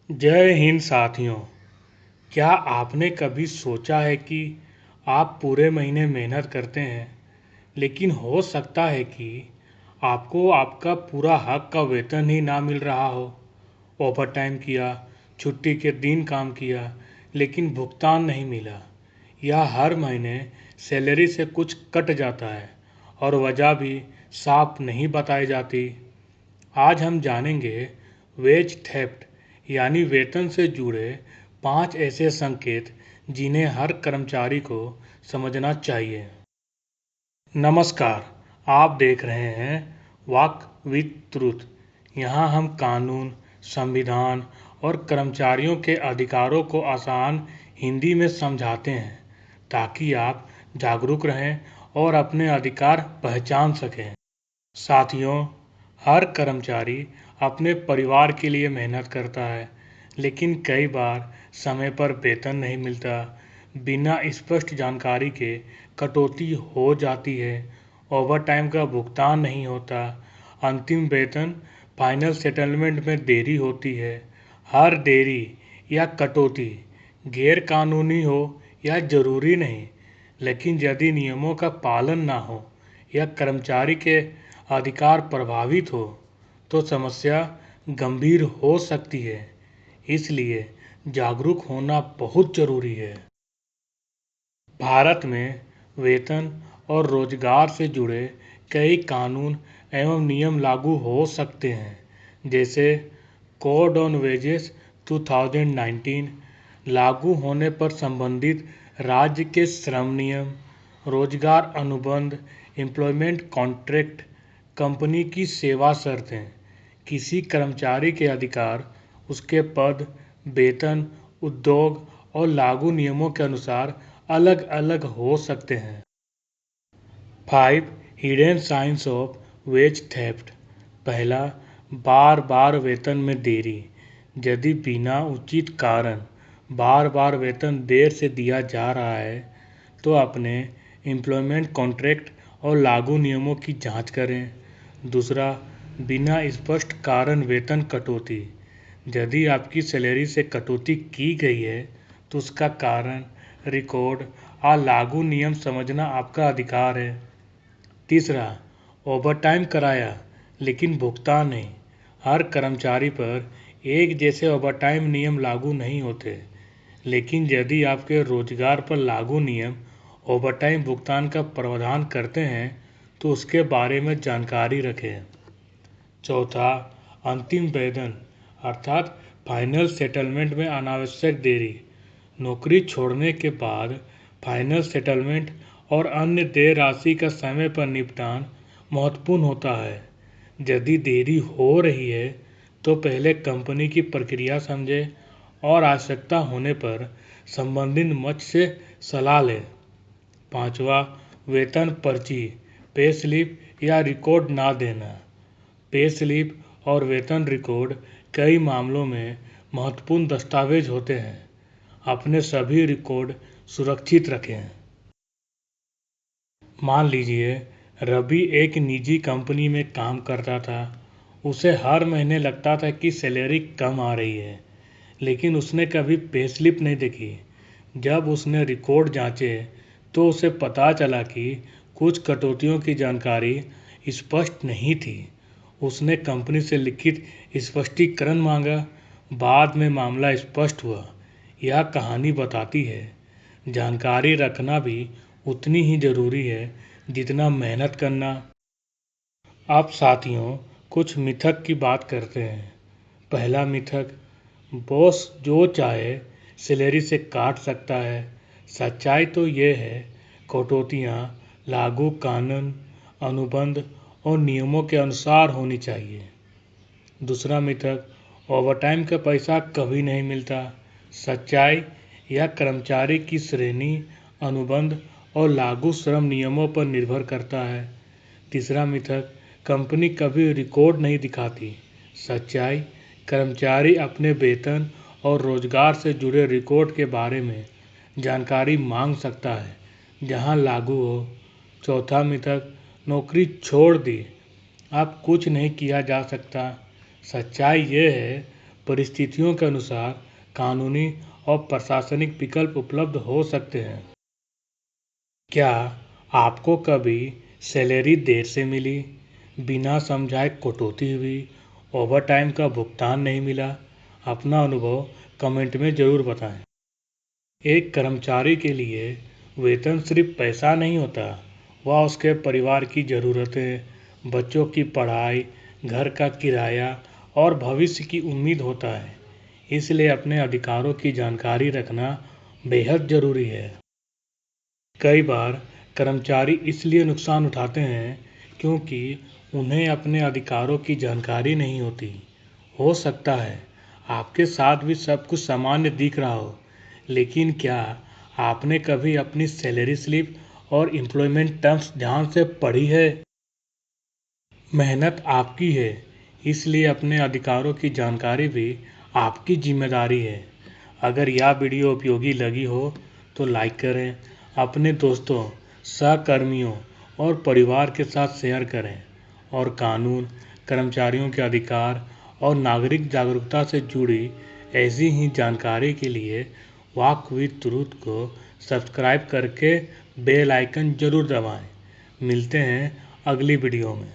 जय हिंद साथियों। क्या आपने कभी सोचा है कि आप पूरे महीने मेहनत करते हैं, लेकिन हो सकता है कि आपको आपका पूरा हक का वेतन ही ना मिल रहा हो। ओवर टाइम किया, छुट्टी के दिन काम किया, लेकिन भुगतान नहीं मिला, या हर महीने सैलरी से कुछ कट जाता है और वजह भी साफ नहीं बताई जाती। आज हम जानेंगे वेज थेफ्ट यानी वेतन से जुड़े 5 ऐसे संकेत जिन्हें हर कर्मचारी को समझना चाहिए। नमस्कार, आप देख रहे हैं वॉक विद ट्रूथ। यहाँ हम कानून, संविधान और कर्मचारियों के अधिकारों को आसान हिंदी में समझाते हैं ताकि आप जागरूक रहें और अपने अधिकार पहचान सकें। साथियों, हर कर्मचारी अपने परिवार के लिए मेहनत करता है, लेकिन कई बार समय पर वेतन नहीं मिलता। बिना स्पष्ट जानकारी के कटौती हो जाती है, ओवरटाइम का भुगतान नहीं होता, अंतिम वेतन फाइनल सेटलमेंट में देरी होती है। हर देरी या कटौती गैर कानूनी हो या जरूरी नहीं, लेकिन यदि नियमों का पालन ना हो या कर्मचारी के अधिकार प्रभावित हो तो समस्या गंभीर हो सकती है। इसलिए जागरूक होना बहुत जरूरी है। भारत में वेतन और रोजगार से जुड़े कई कानून एवं नियम लागू हो सकते हैं, जैसे कोड ऑन वेजेस 2019 लागू होने पर संबंधित राज्य के श्रम नियम, रोजगार अनुबंध, एम्प्लॉयमेंट कॉन्ट्रैक्ट, कंपनी की सेवा शर्तें। किसी कर्मचारी के अधिकार उसके पद, वेतन, उद्योग और लागू नियमों के अनुसार अलग अलग हो सकते हैं। 5 hidden science of ways theft. पहला, बार बार वेतन में देरी। यदि बिना उचित कारण बार बार वेतन देर से दिया जा रहा है तो अपने एम्प्लॉयमेंट कॉन्ट्रैक्ट और लागू नियमों की जांच करें। दूसरा, बिना स्पष्ट कारण वेतन कटौती। यदि आपकी सैलरी से कटौती की गई है तो उसका कारण, रिकॉर्ड और लागू नियम समझना आपका अधिकार है। तीसरा, ओवरटाइम कराया लेकिन भुगतान नहीं। हर कर्मचारी पर एक जैसे ओवरटाइम नियम लागू नहीं होते, लेकिन यदि आपके रोजगार पर लागू नियम ओवरटाइम भुगतान का प्रावधान करते हैं तो उसके बारे में जानकारी रखें। चौथा, अंतिम वेतन अर्थात फाइनल सेटलमेंट में अनावश्यक देरी। नौकरी छोड़ने के बाद फाइनल सेटलमेंट और अन्य देय राशि का समय पर निपटान महत्वपूर्ण होता है। यदि देरी हो रही है तो पहले कंपनी की प्रक्रिया समझें और आवश्यकता होने पर संबंधित मंच से सलाह लें। पांचवा, वेतन पर्ची, पे स्लिप या रिकॉर्ड ना देना। पे स्लिप और वेतन रिकॉर्ड कई मामलों में महत्वपूर्ण दस्तावेज होते हैं। अपने सभी रिकॉर्ड सुरक्षित रखें। मान लीजिए रवि एक निजी कंपनी में काम करता था। उसे हर महीने लगता था कि सैलरी कम आ रही है, लेकिन उसने कभी पे स्लिप नहीं देखी। जब उसने रिकॉर्ड जांचे तो उसे पता चला कि कुछ कटौतियों की जानकारी स्पष्ट नहीं थी। उसने कंपनी से लिखित स्पष्टीकरण मांगा। बाद में मामला स्पष्ट हुआ। यह कहानी बताती है जानकारी रखना भी उतनी ही जरूरी है जितना मेहनत करना। अब साथियों, कुछ मिथक की बात करते हैं। पहला मिथक, बॉस जो चाहे सैलरी से काट सकता है। सच्चाई तो ये है, कटौतियाँ लागू कानून, अनुबंध और नियमों के अनुसार होनी चाहिए। दूसरा मिथक, ओवरटाइम का पैसा कभी नहीं मिलता। सच्चाई, यह कर्मचारी की श्रेणी, अनुबंध और लागू श्रम नियमों पर निर्भर करता है। तीसरा मिथक, कंपनी कभी रिकॉर्ड नहीं दिखाती। सच्चाई, कर्मचारी अपने वेतन और रोजगार से जुड़े रिकॉर्ड के बारे में जानकारी मांग सकता है जहां लागू हो। चौथा मिथक, नौकरी छोड़ दी, अब कुछ नहीं किया जा सकता। सच्चाई ये है, परिस्थितियों के अनुसार कानूनी और प्रशासनिक विकल्प उपलब्ध हो सकते हैं। क्या आपको कभी सैलरी देर से मिली, बिना समझाए कटौती हुई, ओवरटाइम का भुगतान नहीं मिला? अपना अनुभव कमेंट में ज़रूर बताएं। एक कर्मचारी के लिए वेतन सिर्फ पैसा नहीं होता, वह उसके परिवार की ज़रूरतें, बच्चों की पढ़ाई, घर का किराया और भविष्य की उम्मीद होता है। इसलिए अपने अधिकारों की जानकारी रखना बेहद ज़रूरी है। कई बार कर्मचारी इसलिए नुकसान उठाते हैं क्योंकि उन्हें अपने अधिकारों की जानकारी नहीं होती। हो सकता है आपके साथ भी सब कुछ सामान्य दिख रहा हो, लेकिन क्या आपने कभी अपनी सैलरी स्लिप और एम्प्लॉयमेंट टर्म्स ध्यान से पढ़ी है? मेहनत आपकी है, इसलिए अपने अधिकारों की जानकारी भी आपकी जिम्मेदारी है। अगर यह वीडियो उपयोगी लगी हो तो लाइक करें, अपने दोस्तों, सहकर्मियों और परिवार के साथ शेयर करें और कानून, कर्मचारियों के अधिकार और नागरिक जागरूकता से जुड़ी ऐसी ही जानकारी के लिए वॉक विद ट्रुथ को सब्सक्राइब करके बेल आइकन जरूर दबाएं। मिलते हैं अगली वीडियो में।